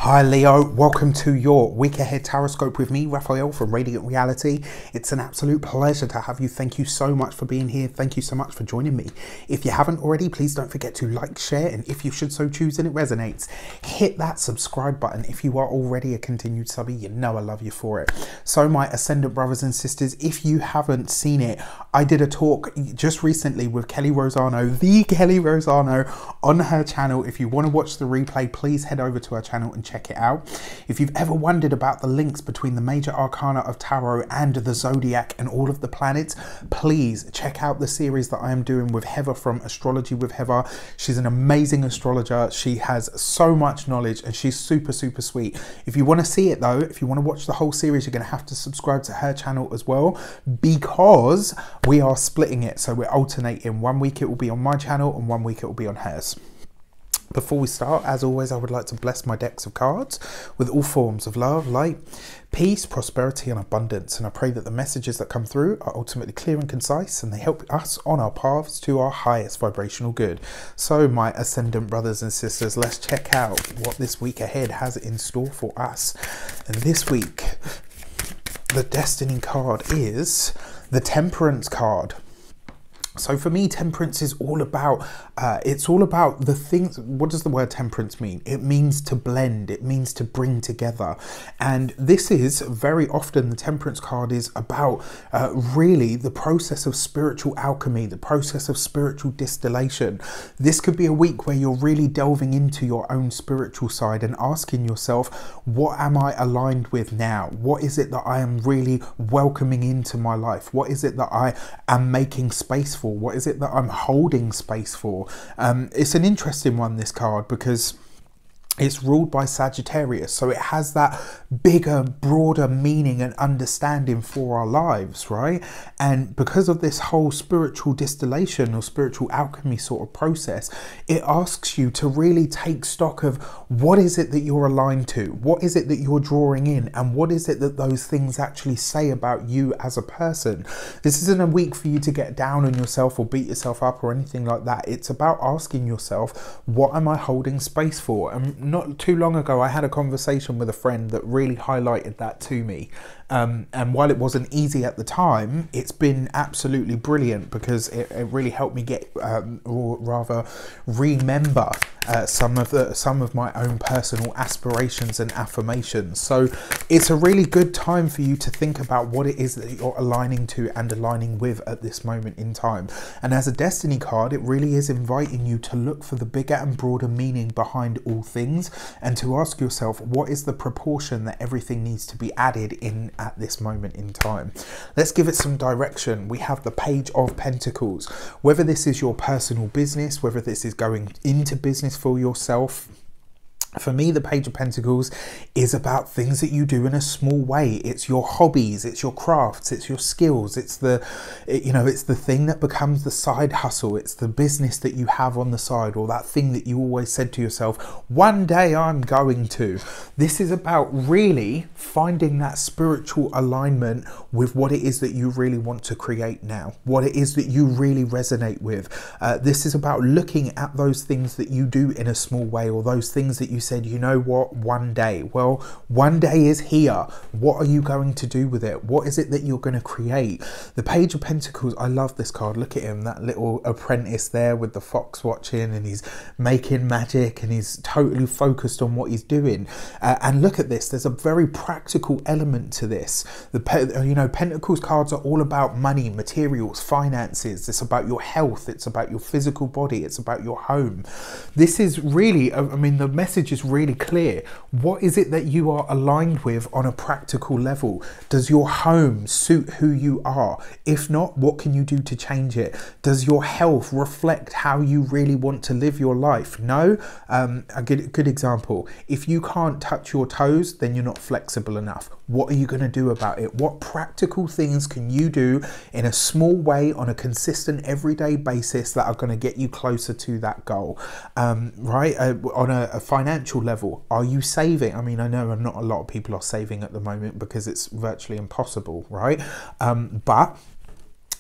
Hi Leo, welcome to your week ahead taroscope with me, Raphael from Reydiant Reality. It's an absolute pleasure to have you. Thank you so much for being here. Thank you so much for joining me. If you haven't already, please don't forget to like, share, and if you should so choose and it resonates, hit that subscribe button. If you are already a continued subby, you know I love you for it. So my Ascendant brothers and sisters, if you haven't seen it, I did a talk just recently with Kelly Rosano, the Kelly Rosano, on her channel. If you want to watch the replay, please head over to her channel and check it out. If you've ever wondered about the links between the major arcana of tarot and the zodiac and all of the planets, please check out the series that I am doing with Heather from Astrology with Heather. She's an amazing astrologer. She has so much knowledge and she's super sweet. If you want to see it though, if you want to watch the whole series, you're going to have to subscribe to her channel as well, because we are splitting it. So we're alternating. 1 week it will be on my channel and 1 week it will be on hers. Before we start, as always, I would like to bless my decks of cards with all forms of love, light, peace, prosperity and abundance. And I pray that the messages that come through are ultimately clear and concise and they help us on our paths to our highest vibrational good. So my Ascendant brothers and sisters, let's check out what this week ahead has in store for us. And this week, the Destiny card is the Temperance card. So for me, temperance is all about, it's all about the things. What does the word temperance mean? It means to blend, it means to bring together. And this is very often, the temperance card is about really the process of spiritual alchemy, the process of spiritual distillation. This could be a week where you're really delving into your own spiritual side and asking yourself, what am I aligned with now? What is it that I am really welcoming into my life? What is it that I am making space for? What is it that I'm holding space for? It's an interesting one, this card, because it's ruled by Sagittarius, so it has that bigger, broader meaning and understanding for our lives, right? And because of this whole spiritual distillation or spiritual alchemy sort of process, it asks you to really take stock of what is it that you're aligned to, what is it that you're drawing in, and what is it that those things actually say about you as a person. This isn't a week for you to get down on yourself or beat yourself up or anything like that. It's about asking yourself, what am I holding space for? And not too long ago, I had a conversation with a friend that really highlighted that to me. And while it wasn't easy at the time, it's been absolutely brilliant, because it really helped me get, or rather remember some of my own personal aspirations and affirmations. So it's a really good time for you to think about what it is that you're aligning to and aligning with at this moment in time. And as a Destiny card, it really is inviting you to look for the bigger and broader meaning behind all things, and to ask yourself, what is the proportion that everything needs to be added in at this moment in time. Let's give it some direction. We have the Page of Pentacles. Whether this is your personal business, whether this is going into business for yourself, for me, the Page of Pentacles is about things that you do in a small way. It's your hobbies, it's your crafts, it's your skills, it's the, it's the thing that becomes the side hustle. It's the business that you have on the side, or that thing that you always said to yourself, one day I'm going to. This is about really finding that spiritual alignment with what it is that you really want to create now, what it is that you really resonate with. This is about looking at those things that you do in a small way, or those things that you said, you know what, one day. Well, one day is here. What are you going to do with it? What is it that you're going to create? The Page of Pentacles, I love this card. Look at him, that little apprentice there with the fox watching, and he's making magic and he's totally focused on what he's doing. And look at this, there's a very practical element to this. Pentacles cards are all about money, materials, finances. It's about your health, it's about your physical body, it's about your home. This is really, the message is really clear. What is it that you are aligned with on a practical level? Does your home suit who you are? If not, what can you do to change it? Does your health reflect how you really want to live your life? No? A good example, if you can't touch your toes, then you're not flexible enough. What are you going to do about it? What practical things can you do in a small way on a consistent everyday basis that are going to get you closer to that goal? Right? On a financial level, are you saving? I know not a lot of people are saving at the moment because it's virtually impossible, right? But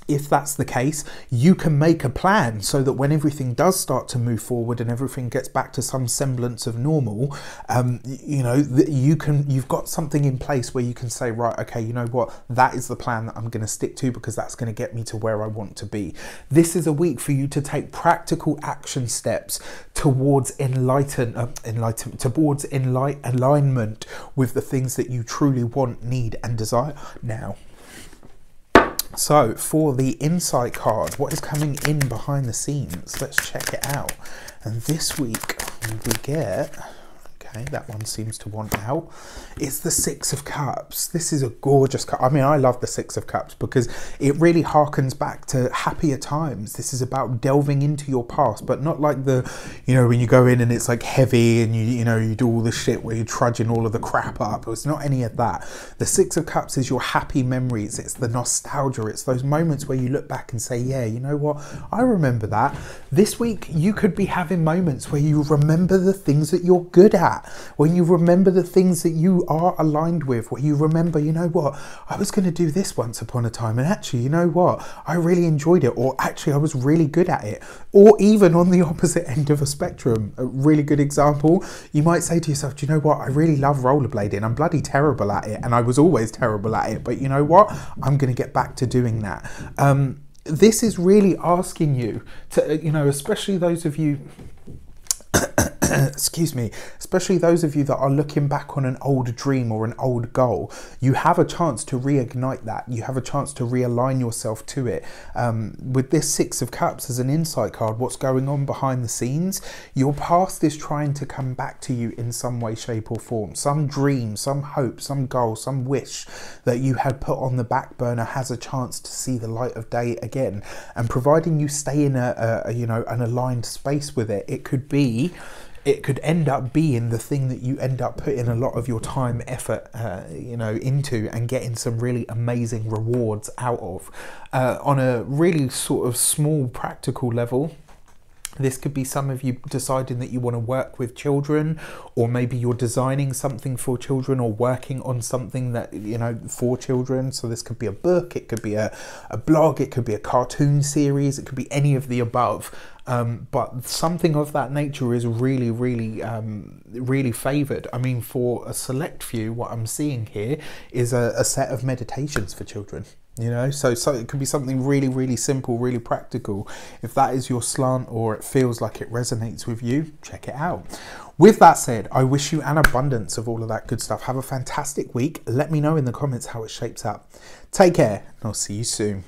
if that's the case, you can make a plan so that when everything does start to move forward and everything gets back to some semblance of normal, you know, you've got something in place where you can say, right, okay, you know what, that is the plan that I'm going to stick to, because that's going to get me to where I want to be. This is a week for you to take practical action steps towards alignment with the things that you truly want, need, and desire now. So for the insight card, what is coming in behind the scenes? Let's check it out. And this week we get, okay, that one seems to want out. It's the Six of Cups. This is a gorgeous cup. I mean, I love the Six of Cups because it really harkens back to happier times. This is about delving into your past, but not like the, you know, when you go in and it's like heavy and you know, you do all the shit where you're trudging all of the crap up. It's not any of that. The Six of Cups is your happy memories. It's the nostalgia. It's those moments where you look back and say, yeah, you know what? I remember that. This week, you could be having moments where you remember the things that you're good at, when you remember the things that you are aligned with, where you remember, you know what, I was going to do this once upon a time, and actually, you know what, I really enjoyed it, or actually I was really good at it. Or even on the opposite end of a spectrum, a really good example, you might say to yourself, do you know what, I really love rollerblading, I'm bloody terrible at it, and I was always terrible at it, but you know what, I'm going to get back to doing that. This is really asking you to, you know, especially those of you excuse me, especially those of you that are looking back on an old dream or an old goal, you have a chance to reignite that. You have a chance to realign yourself to it. With this Six of Cups as an insight card, what's going on behind the scenes, your past is trying to come back to you in some way, shape or form. Some dream, some hope, some goal, some wish that you had put on the back burner has a chance to see the light of day again. And providing you stay in you know, an aligned space with it, it could end up being the thing that you end up putting a lot of your time, effort, you know, into, and getting some really amazing rewards out of. On a really sort of small practical level, this could be some of you deciding that you want to work with children, or maybe you're designing something for children or working on something that, you know, for children. So this could be a book, it could be a blog, it could be a cartoon series, it could be any of the above. But something of that nature is really, really favoured. I mean, for a select few, what I'm seeing here is a set of meditations for children. You know, so it could be something really, really simple, really practical. If that is your slant, or it feels like it resonates with you, check it out. With that said, I wish you an abundance of all of that good stuff. Have a fantastic week. Let me know in the comments how it shapes up. Take care, and I'll see you soon.